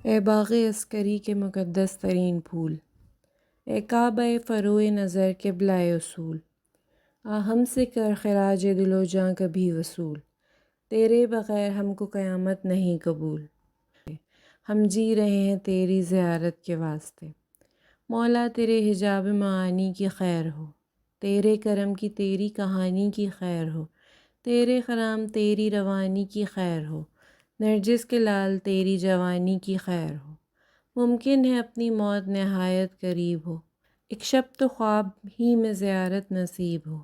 اے باغ عسکری کے مقدس ترین پھول، اے کعبہ فروع نظر قبلہ اصول، ہم سے کر خراج دل و جاں کبھی وصول، تیرے بغیر ہم کو قیامت نہیں قبول، ہم جی رہے ہیں تیری زیارت کے واسطے۔ مولا تیرے حجاب معانی کی خیر ہو، تیرے کرم کی تیری کہانی کی خیر ہو، تیرے خرام تیری روانی کی خیر ہو، نرجس کے لال تیری جوانی کی خیر ہو۔ ممکن ہے اپنی موت نہایت قریب ہو، ایک شب تو خواب ہی میں زیارت نصیب ہو۔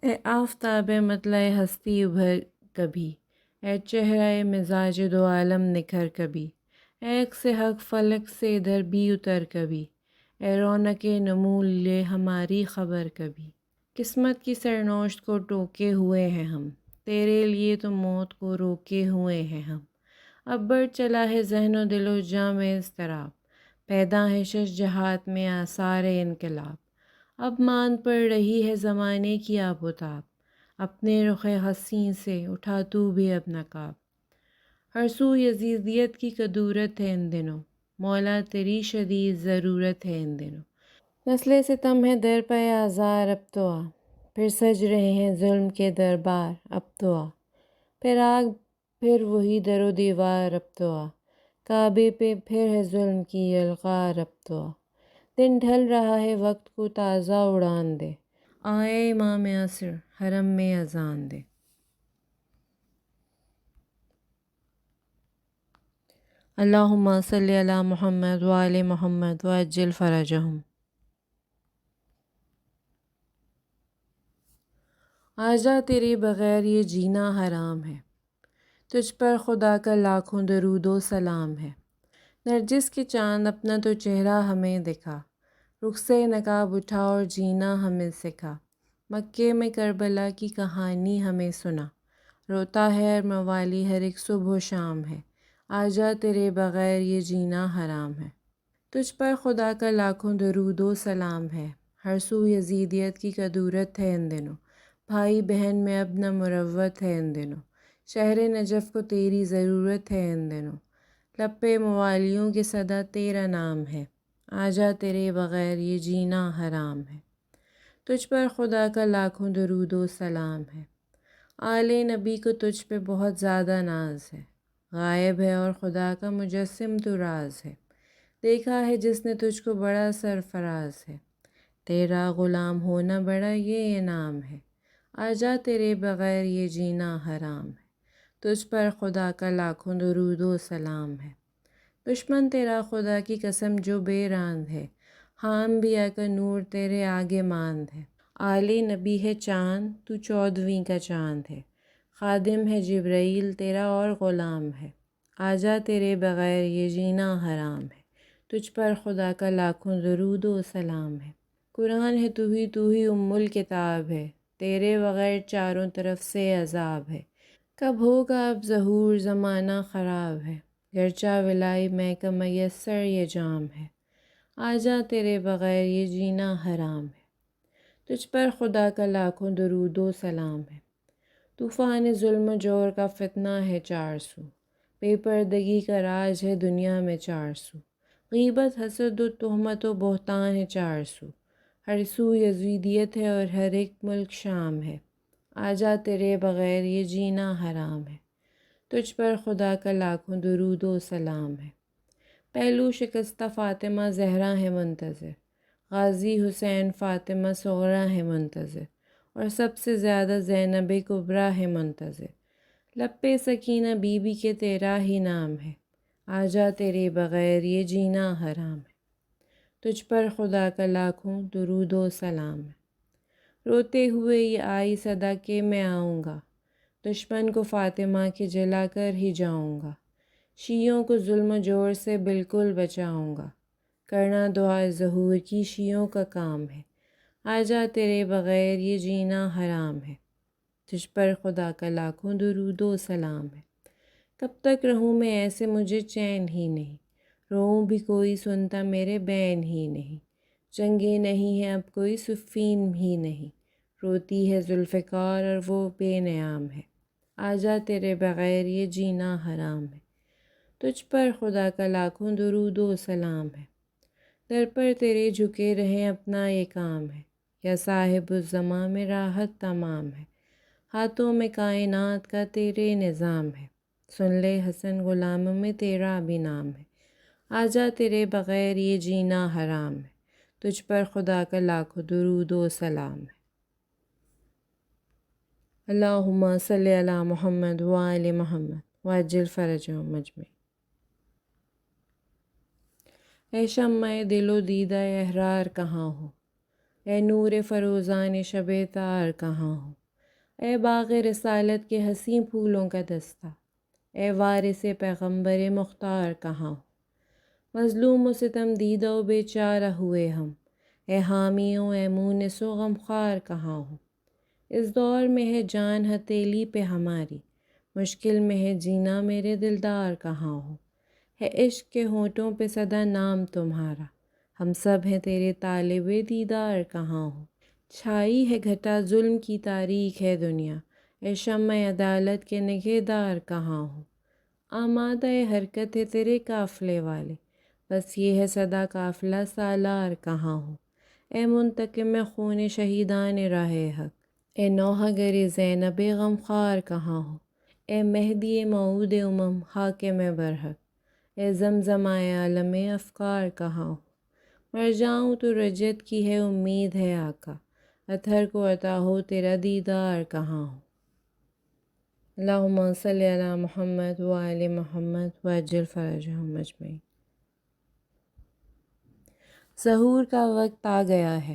اے آفتاب مطلع ہستی ابھر کبھی، اے چہرہ مزاج دو عالم نکھر کبھی، اے عکس حق فلک سے ادھر بھی اتر کبھی، اے رونق نمو لے ہماری خبر کبھی۔ قسمت کی سرنوشت کو ٹوکے ہوئے ہیں ہم، تیرے لیے تو موت کو روکے ہوئے ہیں ہم۔ اب بڑھ چلا ہے ذہن و دل و جاں میں اضطراب، پیدا ہے شش جہات میں آثار انقلاب۔ اب مان پڑ رہی ہے زمانے کی آب و تاب، اپنے رخ حسین سے اٹھا تو بھی اب نقاب۔ ہر سو یزیدیت کی کدورت ہے ان دنوں، مولا تیری شدید ضرورت ہے ان دنوں۔ نسل ستم ہے در پہ آزار اب تو آ، پھر سج رہے ہیں ظلم کے دربار اب تو آ، پھر آگ پھر وہی در و دیوار اب تو آ، کعبے پہ پھر ہے ظلم کی یلغار اب تو آ۔ دن ڈھل رہا ہے وقت کو تازہ اڑان دے، آئے امام عصر حرم میں اذان دے۔ اللہم صلی علی محمد وآل محمد وعجل فرجہم۔ آجا تیرے بغیر یہ جینا حرام ہے، تجھ پر خدا کا لاکھوں درود و سلام ہے۔ نرجس کے چاند اپنا تو چہرہ ہمیں دکھا، رخ سے نقاب اٹھا اور جینا ہمیں سکھا۔ مکے میں کربلا کی کہانی ہمیں سنا، روتا ہے ہر موالی ہر ایک صبح و شام ہے، آجا تیرے بغیر یہ جینا حرام ہے۔ تجھ پر خدا کا لاکھوں درود و سلام ہے، ہر سو یزیدیت کی کدورت ہے ان دنوں، بھائی بہن میں اب نہ مروت ہے ان دنوں، شہر نجف کو تیری ضرورت ہے ان دنوں، لب پہ موالیوں کے صدا تیرا نام ہے، آجا تیرے بغیر یہ جینا حرام ہے۔ تجھ پر خدا کا لاکھوں درود و سلام ہے، آل نبی کو تجھ پہ بہت زیادہ ناز ہے، غائب ہے اور خدا کا مجسم تو راز ہے، دیکھا ہے جس نے تجھ کو بڑا سرفراز ہے، تیرا غلام ہونا بڑا یہ انعام ہے، آجا تیرے بغیر یہ جینا حرام ہے۔ تجھ پر خدا کا لاکھوں درود و سلام ہے۔ دشمن تیرا خدا کی قسم جو بے راند ہے، ہاں انبیاء کا نور تیرے آگے ماند ہے، آل نبی ہے چاند تو 14ویں کا چاند ہے، خادم ہے جبرائیل تیرا اور غلام ہے، آجا تیرے بغیر یہ جینا حرام ہے۔ تجھ پر خدا کا لاکھوں درود و سلام ہے۔ قرآن ہے تو ہی ام الکتاب ہے، تیرے بغیر چاروں طرف سے عذاب ہے، کب ہوگا اب ظہور زمانہ خراب ہے، گرچہ ولائی میں کا میسر یہ جام ہے، آجا تیرے بغیر یہ جینا حرام ہے۔ تجھ پر خدا کا لاکھوں درود و سلام ہے۔ طوفان ظلم و جور کا فتنہ ہے 400، بے پردگی کا راج ہے دنیا میں 400، غیبت حسد و تہمت و بہتان ہے 400، ہر سو یزیدیت ہے اور ہر ایک ملک شام ہے، آجا تیرے بغیر یہ جینا حرام ہے۔ تجھ پر خدا کا لاکھوں درود و سلام ہے۔ پہلو شکستہ فاطمہ زہرا ہے منتظر، غازی حسین فاطمہ صغرا ہے منتظر، اور سب سے زیادہ زینب کبریٰ ہے منتظر، لب پہ سکینہ بی بی کے تیرا ہی نام ہے، آجا تیرے بغیر یہ جینا حرام ہے۔ تجھ پر خدا کا لاکھوں درود و سلام ہے۔ روتے ہوئے یہ آئی صدا کہ میں آؤں گا، دشمن کو فاطمہ کے جلا کر ہی جاؤں گا، شیعوں کو ظلم و جور سے بالکل بچاؤں گا، کرنا دعا ظہور کی شیعوں کا کام ہے، آجا تیرے بغیر یہ جینا حرام ہے۔ تجھ پر خدا کا لاکھوں درود و سلام ہے۔ کب تک رہوں میں ایسے مجھے چین ہی نہیں، روؤں بھی کوئی سنتا میرے بین ہی نہیں، جنگیں نہیں ہیں اب کوئی صفین ہی نہیں، روتی ہے ذوالفقار اور وہ بے نیام ہے، آجا تیرے بغیر یہ جینا حرام ہے۔ تجھ پر خدا کا لاکھوں درود و سلام ہے۔ در پر تیرے جھکے رہیں اپنا یہ کام ہے، یا صاحب الزماں میں راحت تمام ہے۔ ہاتھوں میں کائنات کا تیرے نظام ہے، سن لے حسن غلام میں تیرا بھی نام ہے۔ آجا تیرے بغیر یہ جینا حرام ہے، تجھ پر خدا کا لاکھوں درود و سلام ہے۔ اللہم صلی علی محمد وآل محمد وعجل فرجہم اجمعین۔ اے شمع دل و دیدہ احرار کہاں ہو، اے نور فروزان شب تار کہاں ہو، اے باغ رسالت کے حسین پھولوں کا دستہ، اے وارث پیغمبر مختار کہاں ہو۔ مظلوم و ستم دیدہ و بیچارہ ہوئے ہم، اے حامی و اے مونس و غمخوار کہاں ہو۔ اس دور میں ہے جان ہتھیلی پہ ہماری، مشکل میں ہے جینا میرے دلدار کہاں ہو۔ ہے عشق کے ہونٹوں پہ سدا نام تمہارا، ہم سب ہیں تیرے طالب دیدار کہاں ہو۔ چھائی ہے گھٹا ظلم کی تاریک ہے دنیا، اے شمع عدالت کے نگہدار کہاں ہو۔ آمادہ حرکت ہے تیرے قافلے والے، بس یہ ہے صدا قافلہ سالار کہاں ہو۔ اے منتقم خون شہیدان راہ حق، اے نوحہ گر زینب غمخوار کہاں ہو۔ اے مہدی موعود امم حاکم برحق، اے زمزمۂ عالم افکار کہاں ہو۔ مر جاؤں تو رجت کی ہے امید ہے آقا، اطہر کو عطا ہو تیرا دیدار کہاں ہو۔ اللہم صلی علی محمد وآل محمد وعجل فرجہم اجمعین۔ ظہور کا وقت آ گیا ہے،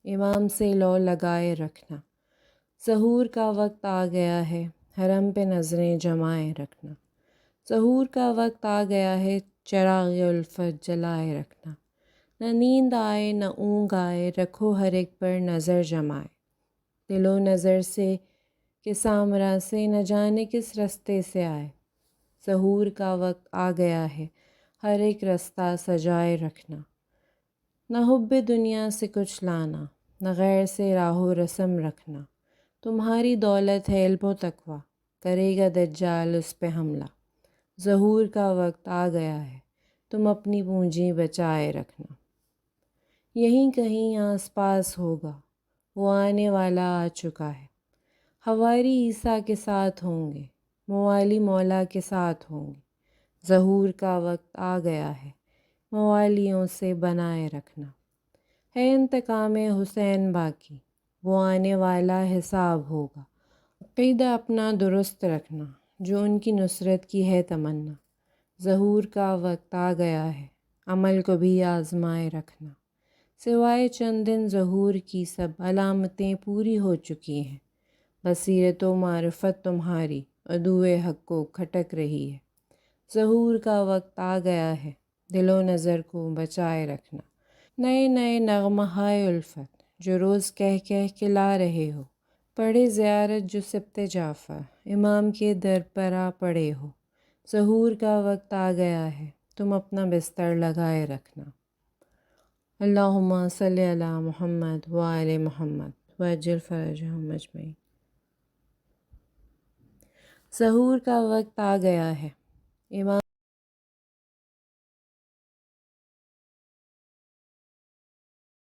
امام سے لو لگائے رکھنا۔ ظہور کا وقت آ گیا ہے، حرم پہ نظریں جمائے رکھنا۔ ظہور کا وقت آ گیا ہے، چراغ الفت جلائے رکھنا۔ نہ نیند آئے نہ اونگ آئے، رکھو ہر ایک پر نظر جمائے۔ دل و نظر سے کہ سامراں سے نہ جانے کس رستے سے آئے۔ ظہور کا وقت آ گیا ہے، ہر ایک رستہ سجائے رکھنا۔ نہ حب دنیا سے کچھ لانا، نہ غیر سے راہ و رسم رکھنا۔ تمہاری دولت ہے علم و تقویٰ، کرے گا دجال اس پہ حملہ۔ ظہور کا وقت آ گیا ہے، تم اپنی پونجی بچائے رکھنا۔ یہیں کہیں آس پاس ہوگا، وہ آنے والا آ چکا ہے۔ حواری عیسیٰ کے ساتھ ہوں گے، موالی مولا کے ساتھ ہوں گے۔ ظہور کا وقت آ گیا ہے، موالیوں سے بنائے رکھنا۔ ہے انتقام حسین باقی، وہ آنے والا حساب ہوگا۔ عقیدہ اپنا درست رکھنا، جو ان کی نصرت کی ہے تمنا۔ ظہور کا وقت آ گیا ہے، عمل کو بھی آزمائے رکھنا۔ سوائے چند دن ظہور کی سب علامتیں پوری ہو چکی ہیں۔ بصیرت و معرفت تمہاری عدوِ حق کو کھٹک رہی ہے۔ ظہور کا وقت آ گیا ہے، دل و نظر کو بچائے رکھنا۔ نئے نئے نغمہ ہائے الفت جو روز کہہ کہہ کے لا رہے ہو، پڑھے زیارت جو سبت جعفر امام کے در پر آ پڑے ہو۔ ظہور کا وقت آ گیا ہے، تم اپنا بستر لگائے رکھنا۔ اللہم صلی علی محمد وآل محمد وعجل فرجہم اجمعین۔ ظہور کا وقت آ گیا ہے، امام